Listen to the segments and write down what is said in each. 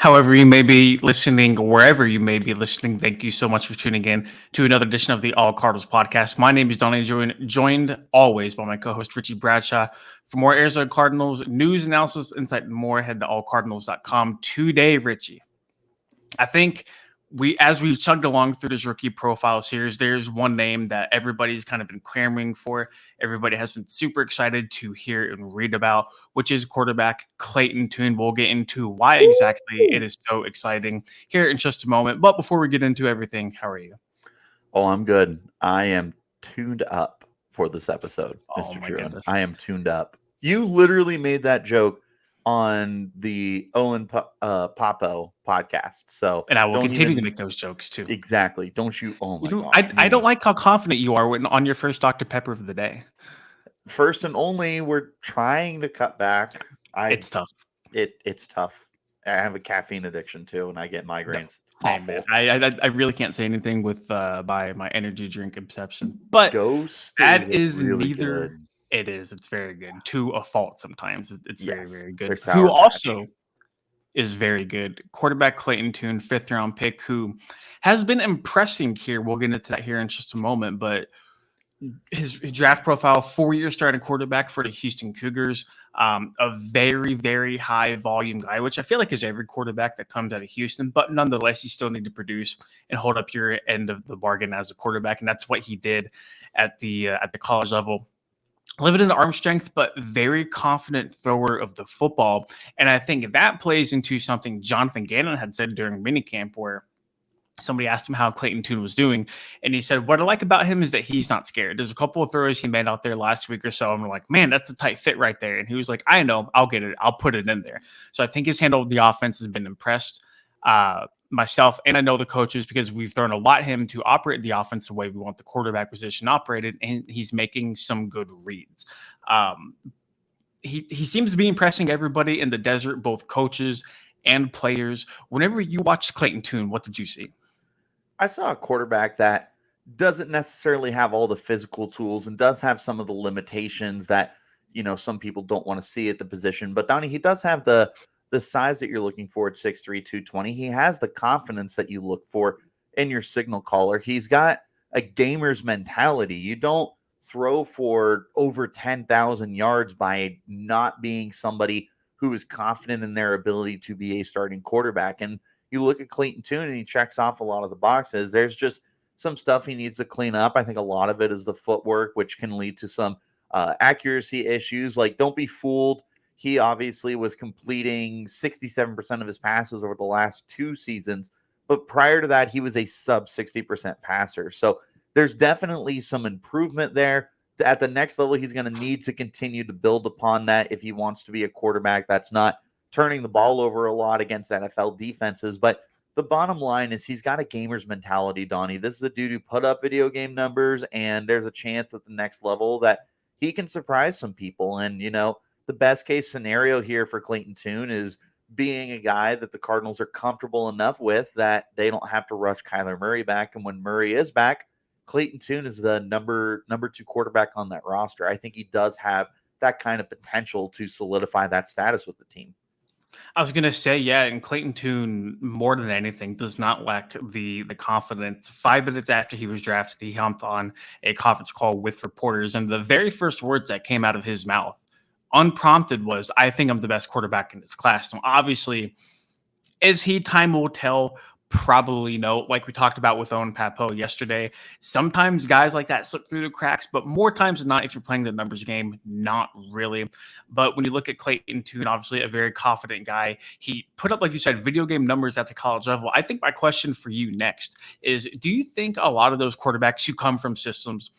However, you may be listening, wherever you may be listening, thank you so much for tuning in to another edition of the All Cardinals podcast. My name is Donnie, joined always by my co-host Richie Bradshaw. For more Arizona Cardinals news, analysis, insight, and more, head to allcardinals.com today, Richie. I think as we've chugged along through this rookie profile series, there's one name that everybody's kind of been clamoring for. Everybody has been super excited to hear and read about, which is quarterback Clayton Tune. We'll get into why exactly it is so exciting here in just a moment. But before we get into everything, how are you? Oh, I'm good. I am tuned up for this episode, Oh Mr. my Truin. goodness. I am tuned up. You literally made that joke on the Owen Papo podcast. So And I will don't continue to even make those jokes too. exactly. Don't you? Oh You my know, gosh, I don't me. like how confident you are when on your first Dr. Pepper of the day. First and only, we're trying to cut back. It's tough. It's tough. I have a caffeine addiction too, and I get No, migraines. It's same man. awful. I really can't say anything with by my energy drink exception, but Ghost is that is really neither. good. It is. It's very good to a fault. Sometimes it's very Yes, very good. their Who sour patch. also is very good. Quarterback Clayton Tune, fifth round pick, who has been impressing here. We'll get into that here in just a moment, but his draft profile: 4 year starting quarterback for the Houston Cougars. A very, very high volume guy, which I feel like is every quarterback that comes out of Houston. But nonetheless, you still need to produce and hold up your end of the bargain as a quarterback, and that's what he did at the college level. Limited in arm strength, but very confident thrower of the football, and I think that plays into something Jonathan Gannon had said during minicamp, where somebody asked him how Clayton Tune was doing, and he said, "What I like about him is that he's not scared." There's a couple of throws he made out there last week or so, and we're like, "Man, that's a tight fit right there." And he was like, "I know, I'll get it, I'll put it in there." So I think his handle of the offense has been impressed. Myself, and I know the coaches, because we've thrown a lot at him to operate the offense the way we want the quarterback position operated, and he's making some good reads. Um, he seems to be impressing everybody in the desert, both coaches and players. Whenever you watched Clayton Tune, what did you see? I saw a quarterback that doesn't necessarily have all the physical tools and does have some of the limitations that some people don't want to see at the position. But Donnie, he does have the size that you're looking for at 6'3", 220. He has the confidence that you look for in your signal caller. He's got a gamer's mentality. You don't throw for over 10,000 yards by not being somebody who is confident in their ability to be a starting quarterback. And you look at Clayton Tune and he checks off a lot of the boxes. There's just some stuff he needs to clean up. I think a lot of it is the footwork, which can lead to some accuracy issues. Like, don't be fooled. He obviously was completing 67% of his passes over the last 2 seasons, but prior to that, he was a sub 60% passer. So there's definitely some improvement there. At the next level, he's going to need to continue to build upon that if he wants to be a quarterback that's not turning the ball over a lot against NFL defenses. But the bottom line is he's got a gamer's mentality, Donnie. This is a dude who put up video game numbers, and there's a chance at the next level that he can surprise some people. And, the best case scenario here for Clayton Tune is being a guy that the Cardinals are comfortable enough with that they don't have to rush Kyler Murray back. And when Murray is back, Clayton Tune is the number 2 quarterback on that roster. I think he does have that kind of potential to solidify that status with the team. I was gonna say, yeah, and Clayton Tune, more than anything, does not lack the confidence. 5 minutes after he was drafted, he jumped on a conference call with reporters, and the very first words that came out of his mouth, unprompted, was, "I think I'm the best quarterback in this class." Now, obviously, is he? Time will tell. Probably no. Like we talked about with Owen Papo yesterday, sometimes guys like that slip through the cracks, but more times than not, if you're playing the numbers game, not really. But when you look at Clayton Tune, obviously a very confident guy, he put up, like you said, video game numbers at the college level. I think my question for you next is, do you think a lot of those quarterbacks who come from systems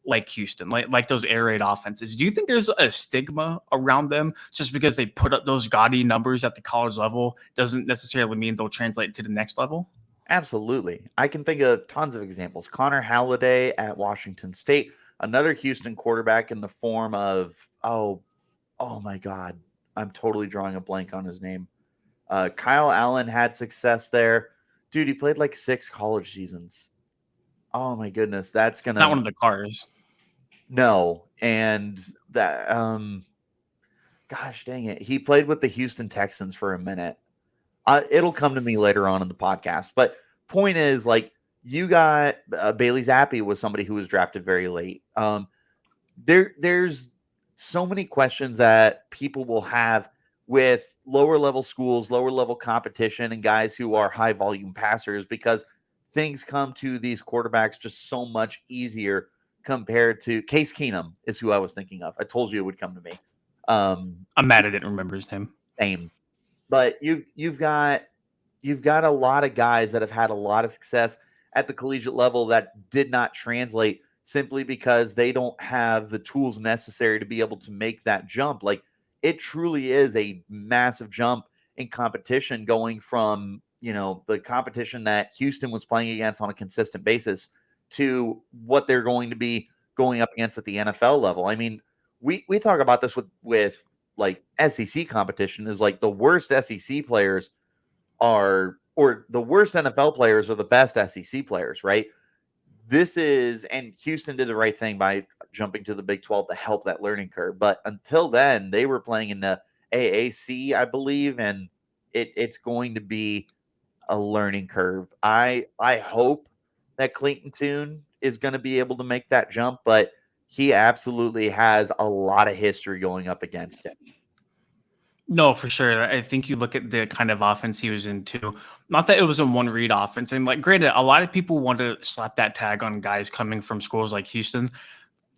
like Houston, like those air raid offenses, do you think there's a stigma around them just because they put up those gaudy numbers at the college level doesn't necessarily mean they'll translate to the next level? Absolutely. I can think of tons of examples. Connor Halliday at Washington State, another Houston quarterback in the form of, oh my God, I'm totally drawing a blank on his name. Kyle Allen had success there. Dude, he played like 6 college seasons. Oh my goodness, that's It's not gonna one of the cars. no. And that gosh dang it. He played with the Houston Texans for a minute. It'll come to me later on in the podcast. But point is, like, you got Bailey Zappi was somebody who was drafted very late. There's so many questions that people will have with lower level schools, lower level competition, and guys who are high volume passers because things come to these quarterbacks just so much easier compared to Case Keenum is who I was thinking of. I told you it would come to me. I'm mad I didn't remember his name. Same. But you've got a lot of guys that have had a lot of success at the collegiate level that did not translate simply because they don't have the tools necessary to be able to make that jump. Like, it truly is a massive jump in competition going from, the competition that Houston was playing against on a consistent basis to what they're going to be going up against at the NFL level. I mean, we talk about this with like SEC competition is like the worst SEC players or the worst NFL players are the best SEC players, right? And Houston did the right thing by jumping to the Big 12 to help that learning curve. But until then, they were playing in the AAC, I believe, and it's going to be a learning curve. I hope that Clayton Tune is going to be able to make that jump, but he absolutely has a lot of history going up against him. No, for sure. I think you look at the kind of offense he was into. Not that it was a one read offense. And like, granted, a lot of people want to slap that tag on guys coming from schools like Houston.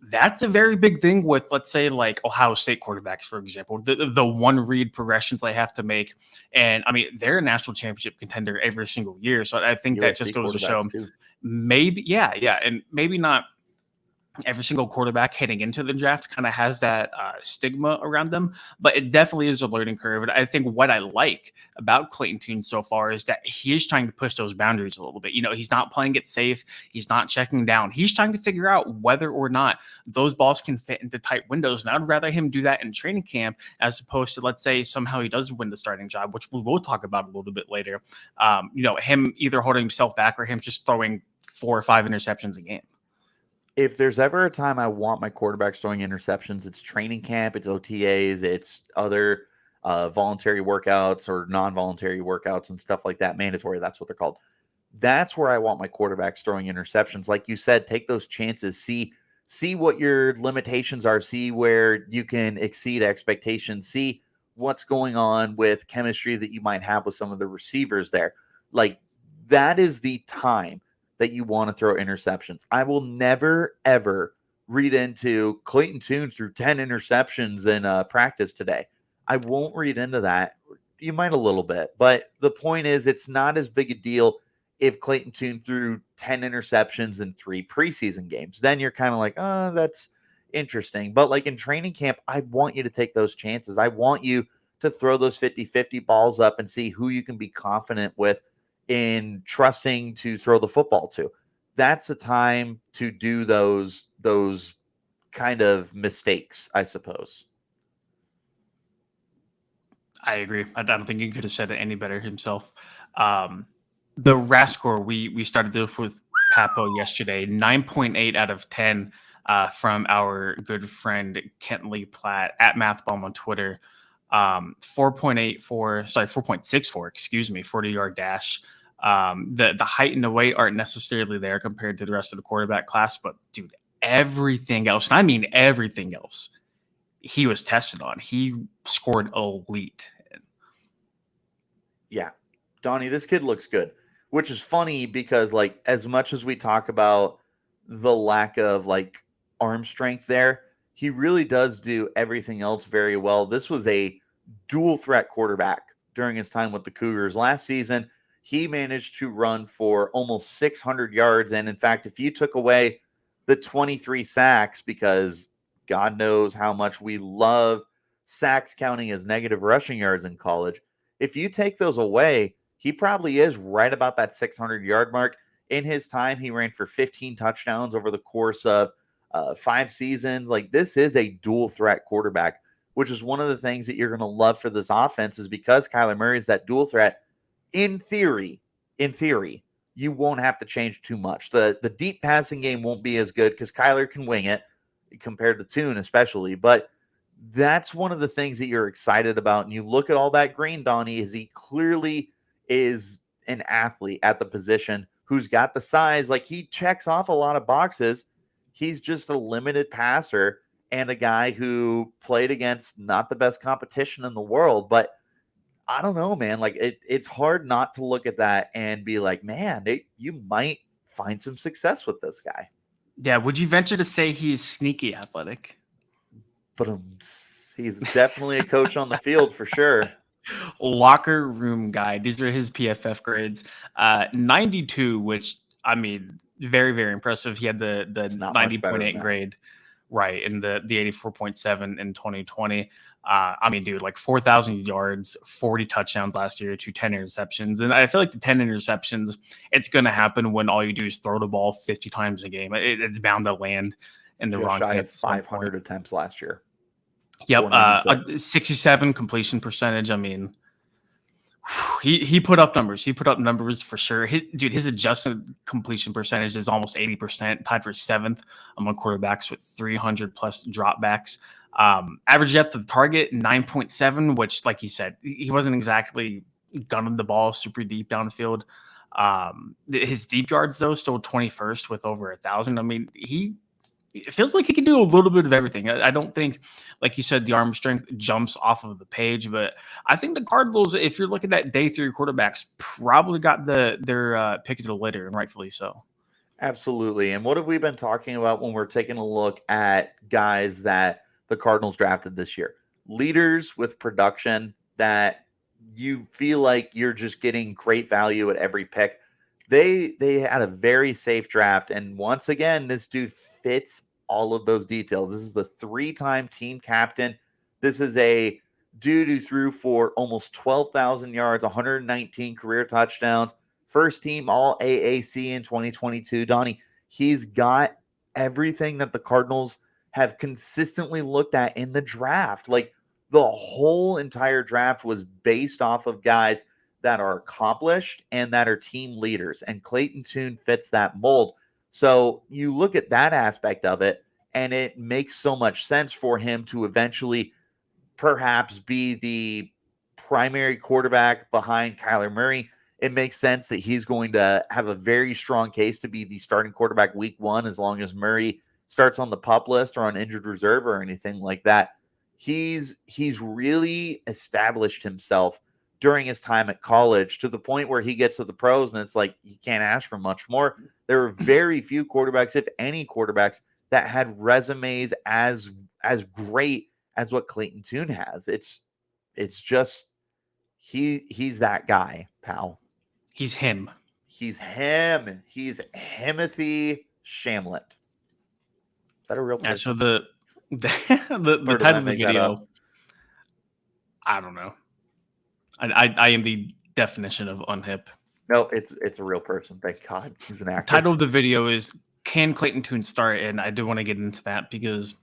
That's a very big thing with, let's say, like Ohio State quarterbacks, for example, the one read progressions they have to make. And I mean, they're a national championship contender every single year. So I think that just goes to show maybe, yeah. And maybe not every single quarterback heading into the draft kind of has that stigma around them, but it definitely is a learning curve. And I think what I like about Clayton Tune so far is that he is trying to push those boundaries a little bit. He's not playing it safe. He's not checking down. He's trying to figure out whether or not those balls can fit into tight windows. And I'd rather him do that in training camp as opposed to, let's say, somehow he does win the starting job, which we will talk about a little bit later. Him either holding himself back or him just throwing 4 or 5 interceptions a game. If there's ever a time I want my quarterbacks throwing interceptions, it's training camp, it's OTAs, it's other voluntary workouts or non-voluntary workouts and stuff like that. Mandatory, that's what they're called. That's where I want my quarterbacks throwing interceptions. Like you said, take those chances, see what your limitations are, see where you can exceed expectations, see what's going on with chemistry that you might have with some of the receivers there. Like, that is the time that you want to throw interceptions. I will never, ever read into Clayton Tune threw 10 interceptions in practice today. I won't read into that. You might a little bit, but the point is it's not as big a deal if Clayton Tune threw 10 interceptions in 3 preseason games. Then you're kind of like, oh, that's interesting. But like in training camp, I want you to take those chances. I want you to throw those 50-50 balls up and see who you can be confident with in trusting to throw the football to. That's the time to do those kind of mistakes, I suppose. I agree. I don't think he could have said it any better himself. The RAS score, we started this with Papo yesterday, 9.8 out of 10 from our good friend Kentley Platt at MathBomb on Twitter. 4.64, excuse me, 40-yard dash. The height and the weight aren't necessarily there compared to the rest of the quarterback class, but dude, everything else, and I mean everything else, he was tested on. He scored elite. Yeah. Donnie, this kid looks good, which is funny because, like, as much as we talk about the lack of, like, arm strength there, he really does do everything else very well. This was a dual threat quarterback during his time with the Cougars. Last season, he managed to run for almost 600 yards. And in fact, if you took away the 23 sacks, because God knows how much we love sacks counting as negative rushing yards in college, if you take those away, he probably is right about that 600-yard mark. In his time, he ran for 15 touchdowns over the course of 5 seasons. Like, this is a dual threat quarterback, which is one of the things that you're going to love for this offense, is because Kyler Murray is that dual threat. In theory, you won't have to change too much. The deep passing game won't be as good because Kyler can wing it compared to Tune especially. But that's one of the things that you're excited about. And you look at all that green, Donnie, is he clearly is an athlete at the position who's got the size. Like, he checks off a lot of boxes. He's just a limited passer and a guy who played against not the best competition in the world. But I don't know, man. Like, it's hard not to look at that and be like, man, you might find some success with this guy. Yeah, would you venture to say he's sneaky athletic? But he's definitely a coach on the field for sure. Locker room guy. These are his PFF grades. 92, which, I mean, very, very impressive. He had the 90.8 grade, right, and the 84.7 in 2020. I mean, dude, like 4,000 yards, 40 touchdowns last year to 10 interceptions. And I feel like the 10 interceptions, it's going to happen when all you do is throw the ball 50 times a game. It's bound to land in the wrong hands. 500 attempts last year. Yep. 67 completion percentage. I mean, he put up numbers. He put up numbers for sure. His adjusted completion percentage is almost 80%, tied for 7th among quarterbacks with 300 plus dropbacks. Average depth of target 9.7, which, like he said, he wasn't exactly gunning the ball super deep downfield. His deep yards, though, still 21st with over 1,000. I mean, it feels like he can do a little bit of everything. I don't think, like you said, the arm strength jumps off of the page, but I think the Cardinals, if you're looking at day 3 quarterbacks, probably got their pick of the litter, and rightfully so. Absolutely. And what have we been talking about when we're taking a look at guys that the Cardinals drafted this year? Leaders with production that you feel like you're just getting great value at every pick. They had a very safe draft, and once again, this dude fits all of those details. This is the 3-time team captain. This is a dude who threw for almost 12,000 yards, 119 career touchdowns, first team all AAC in 2022. Donnie, he's got everything that the Cardinals have consistently looked at in the draft. Like, the whole entire draft was based off of guys that are accomplished and that are team leaders, and Clayton Tune fits that mold. So you look at that aspect of it, and it makes so much sense for him to eventually perhaps be the primary quarterback behind Kyler Murray. It makes sense that he's going to have a very strong case to be the starting quarterback week 1, as long as Murray starts on the PUP list or on injured reserve or anything like that. He's really established himself during his time at college to the point where he gets to the pros and it's like, you can't ask for much more. There are very few quarterbacks, if any quarterbacks, that had resumes as great as what Clayton Tune has. It's just he's that guy, pal. He's him. He's him. He's Timothy Shamlet. Is that a real person? Yeah, so the title of the video, I don't know. I am the definition of unhip. No, it's a real person. Thank God. He's an actor. Title of the video is, can Clayton Tune start? And I do want to get into that because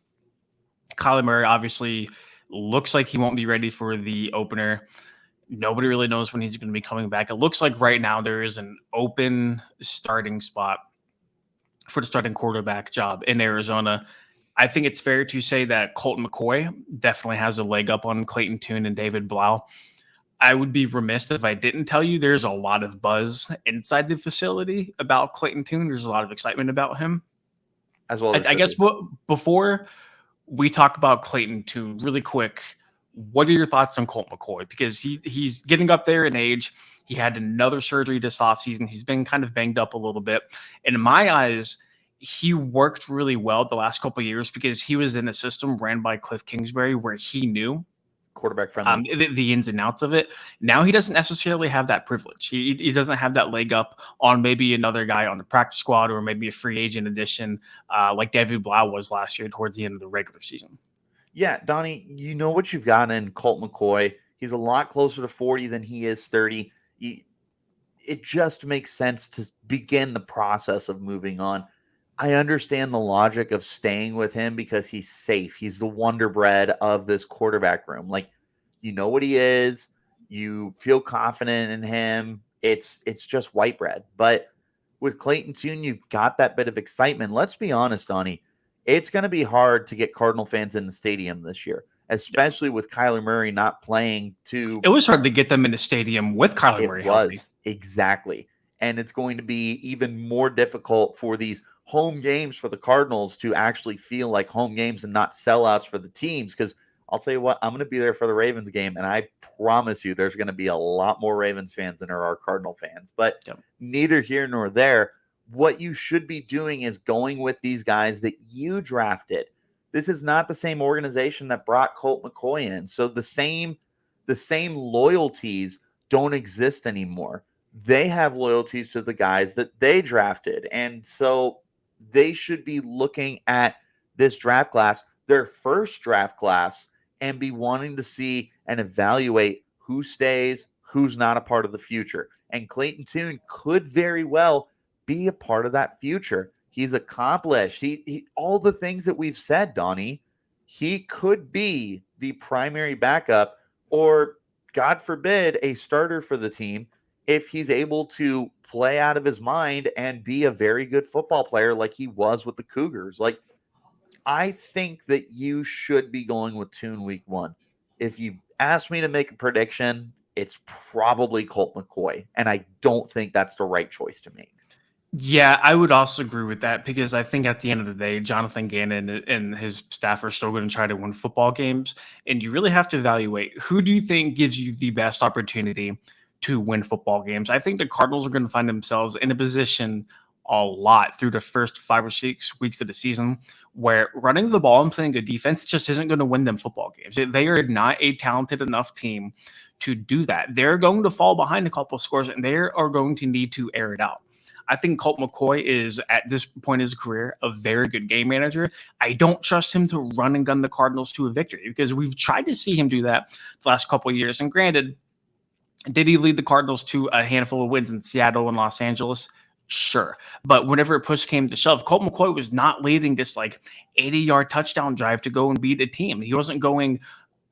Kyler Murray obviously looks like he won't be ready for the opener. Nobody really knows when he's going to be coming back. It looks like right now there is an open starting spot for the starting quarterback job in Arizona. I think it's fair to say that Colt McCoy definitely has a leg up on Clayton Tune and David Blau. I would be remiss if I didn't tell you there's a lot of buzz inside the facility about Clayton Tune. There's a lot of excitement about him. As well, I guess before we talk about Clayton Tune, really quick, what are your thoughts on Colt McCoy? Because he's getting up there in age. He had another surgery this offseason. He's been kind of banged up a little bit. And in my eyes, he worked really well the last couple of years because he was in a system ran by Cliff Kingsbury where he knew quarterback friendly the ins and outs of it. Now he doesn't necessarily have that privilege. He doesn't have that leg up on maybe another guy on the practice squad or maybe a free agent addition like David Blau was last year towards the end of the regular season. Yeah, Donnie, you know what you've got in Colt McCoy. He's a lot closer to 40 than he is 30. It just makes sense to begin the process of moving on. I understand the logic of staying with him because he's safe. He's the wonder bread of this quarterback room. Like, you know what he is. You feel confident in him. It's just white bread. But with Clayton Tune, you've got that bit of excitement. Let's be honest, Donnie. It's going to be hard to get Cardinal fans in the stadium this year. especially with Kyler Murray not playing to. It was hard to get them in the stadium with Kyler Murray healthy. Was exactly. And it's going to be even more difficult for these home games for the Cardinals to actually feel like home games and not sellouts for the teams. Because I'll tell you what, I'm going to be there for the Ravens game, and I promise you there's going to be a lot more Ravens fans than there are Cardinal fans. But neither here nor there. What you should be doing is going with these guys that you drafted. This is not the same organization that brought Colt McCoy in. So the same loyalties don't exist anymore. They have loyalties to the guys that they drafted. And so they should be looking at this draft class, their first draft class, and be wanting to see and evaluate who stays, who's not a part of the future. And Clayton Tune could very well be a part of that future. He's accomplished. He all the things that we've said, Donnie. He could be the primary backup, or God forbid, a starter for the team if he's able to play out of his mind and be a very good football player like he was with the Cougars. Like, I think that you should be going with Tune week 1. If you ask me to make a prediction, it's probably Colt McCoy, and I don't think that's the right choice to make. Yeah, I would also agree with that, because I think at the end of the day, Jonathan Gannon and his staff are still going to try to win football games. And you really have to evaluate, who do you think gives you the best opportunity to win football games? I think the Cardinals are going to find themselves in a position a lot through the first 5 or 6 weeks of the season where running the ball and playing good defense just isn't going to win them football games. They are not a talented enough team to do that. They're going to fall behind a couple of scores, and they are going to need to air it out. I think Colt McCoy is, at this point in his career, a very good game manager. I don't trust him to run and gun the Cardinals to a victory, because we've tried to see him do that the last couple of years. And granted, did he lead the Cardinals to a handful of wins in Seattle and Los Angeles? Sure. But whenever push came to shove, Colt McCoy was not leading this 80-yard touchdown drive to go and beat a team. He wasn't going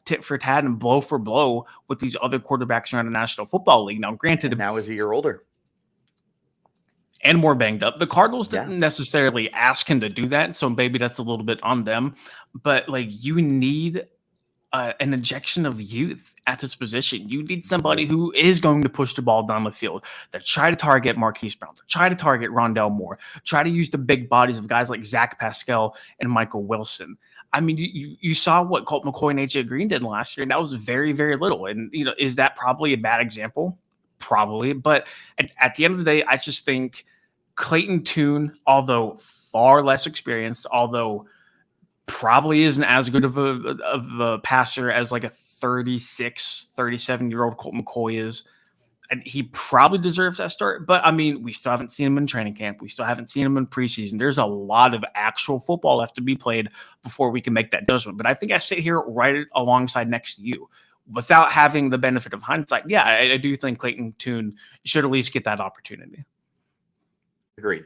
tit for tat and blow for blow with these other quarterbacks around the National Football League. Now, granted, and now he's a year older and more banged up. The Cardinals didn't necessarily ask him to do that, so maybe that's a little bit on them. But you need an injection of youth at this position. You need somebody who is going to push the ball down the field, that try to target Marquise Brown, try to target Rondell Moore, try to use the big bodies of guys like Zach Pascal and Michael Wilson. I mean, you saw what Colt McCoy and AJ Green did last year, and that was very, very little. And, is that probably a bad example? Probably. But at the end of the day, I just think Clayton Tune, although far less experienced, although probably isn't as good of a passer as a 36, 37-year-old Colt McCoy is, and he probably deserves that start. But, I mean, we still haven't seen him in training camp. We still haven't seen him in preseason. There's a lot of actual football left to be played before we can make that judgment. But I think I sit here right alongside next to you. Without having the benefit of hindsight, yeah, I do think Clayton Tune should at least get that opportunity. Agreed.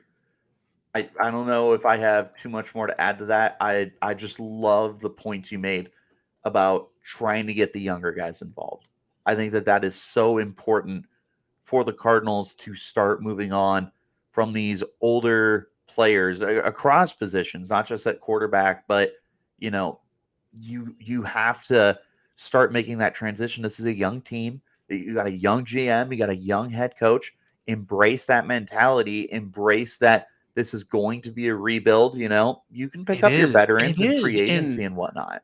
I don't know if I have too much more to add to that. I just love the points you made about trying to get the younger guys involved. I think that is so important for the Cardinals to start moving on from these older players across positions, not just at quarterback, but you have to start making that transition. This is a young team. You got a young GM, you got a young head coach. Embrace that mentality. Embrace that this is going to be a rebuild. You can pick up your veterans in free agency and whatnot.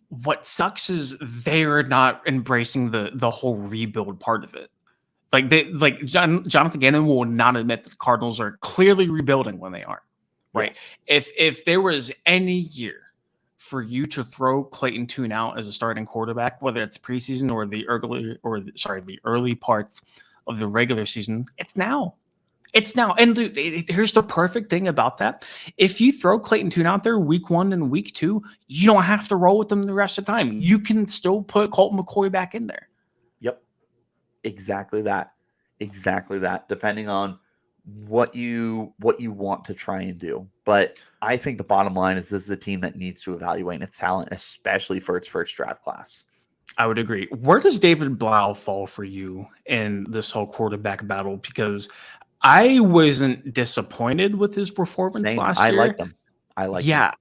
What sucks is they're not embracing the whole rebuild part of it. Jonathan Gannon will not admit that the Cardinals are clearly rebuilding when they aren't. Right? Yes. If there was any year for you to throw Clayton Tune out as a starting quarterback, whether it's preseason or the early parts of the regular season, it's now. It's now. And here's the perfect thing about that. If you throw Clayton Tune out there week 1 and week 2, you don't have to roll with them the rest of the time. You can still put Colt McCoy back in there. Yep. Exactly that. Depending on what you want to try and do. But I think the bottom line is this is a team that needs to evaluate its talent, especially for its first draft class. I would agree. Where does David Blau fall for you in this whole quarterback battle? Because I wasn't disappointed with his performance last year. I liked him. Yeah,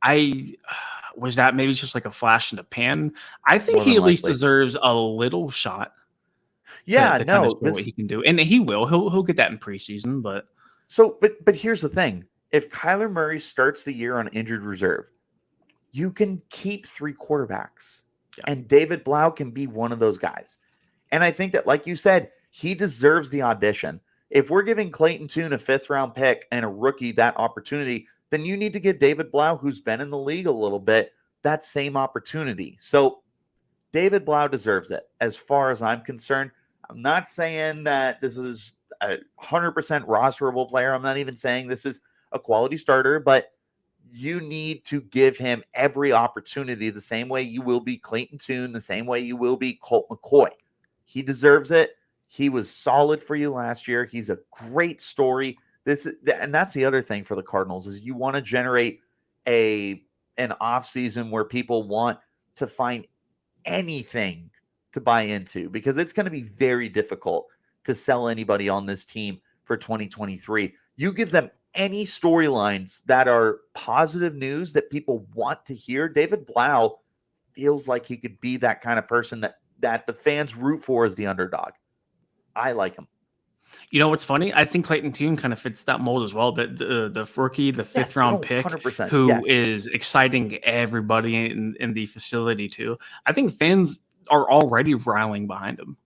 was that maybe just like a flash in the pan? I think More he than at least likely. deserves a little shot Yeah, to kind of no, show what he can do. And he will. He'll get that in preseason, but but here's the thing. If Kyler Murray starts the year on injured reserve, you can keep 3 quarterbacks. Yeah. And David Blau can be one of those guys. And I think that, like you said, he deserves the audition. If we're giving Clayton Tune a 5th-round pick and a rookie that opportunity, then you need to give David Blau, who's been in the league a little bit, that same opportunity. So David Blau deserves it, as far as I'm concerned. I'm not saying that this is a 100% rosterable player. I'm not even saying this is a quality starter, but you need to give him every opportunity the same way you will be Clayton Tune, the same way you will be Colt McCoy. He deserves it. He was solid for you last year. He's a great story. And that's the other thing for the Cardinals is you want to generate an offseason where people want to find anything to buy into, because it's going to be very difficult to sell anybody on this team for 2023. You give them any storylines that are positive news that people want to hear. David Blau feels like he could be that kind of person that the fans root for as the underdog. I like him. You know what's funny? I think Clayton Tune kind of fits that mold as well. The rookie, the 5th-round pick, 100%, who is exciting everybody in the facility too. I think fans are already rallying behind him.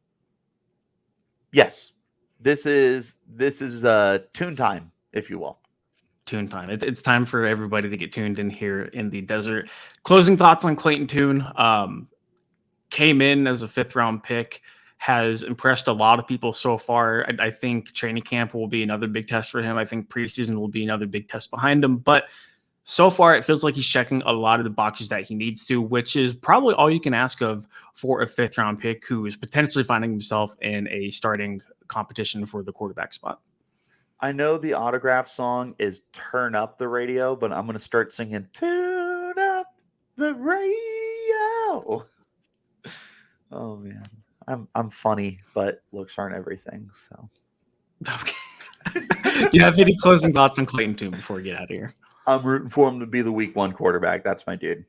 Yes, this is Tune time, if you will. Tune time. It's time for everybody to get tuned in here in the desert. Closing thoughts on Clayton Tune. Came in as a 5th-round pick. Has impressed a lot of people so far. I think training camp will be another big test for him. I think preseason will be another big test behind him. But so far, it feels like he's checking a lot of the boxes that he needs to, which is probably all you can ask of for a 5th-round pick who is potentially finding himself in a starting competition for the quarterback spot. I know the autograph song is Turn Up the Radio, but I'm going to start singing Turn Up the Radio. Oh, man. I'm funny, but looks aren't everything. So, Okay. Do you have any closing thoughts on Clayton Tune before we get out of here? I'm rooting for him to be the week 1 quarterback. That's my dude.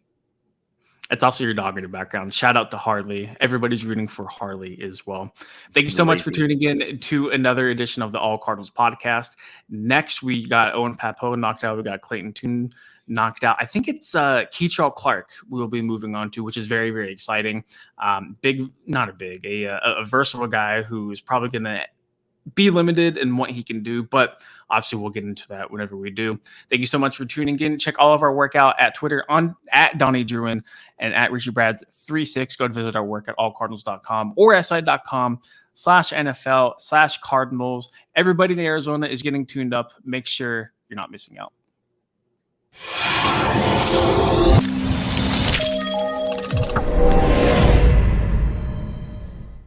It's also your dog in the background. Shout out to Harley. Everybody's rooting for Harley as well. Thank you so much for tuning in to another edition of the All Cardinals podcast. Next, we got Owen Papo knocked out. We got Clayton Tune knocked out. I think it's Keitrell Clark we'll be moving on to, which is very, very exciting. A versatile guy who's probably going to be limited in what he can do, but obviously we'll get into that whenever we do. Thank you so much for tuning in. Check all of our workout at Twitter at Donnie Druin and at Richie Brads 36. Go to visit our work at allcardinals.com or si.com/NFL/Cardinals. Everybody in Arizona is getting tuned up. Make sure you're not missing out.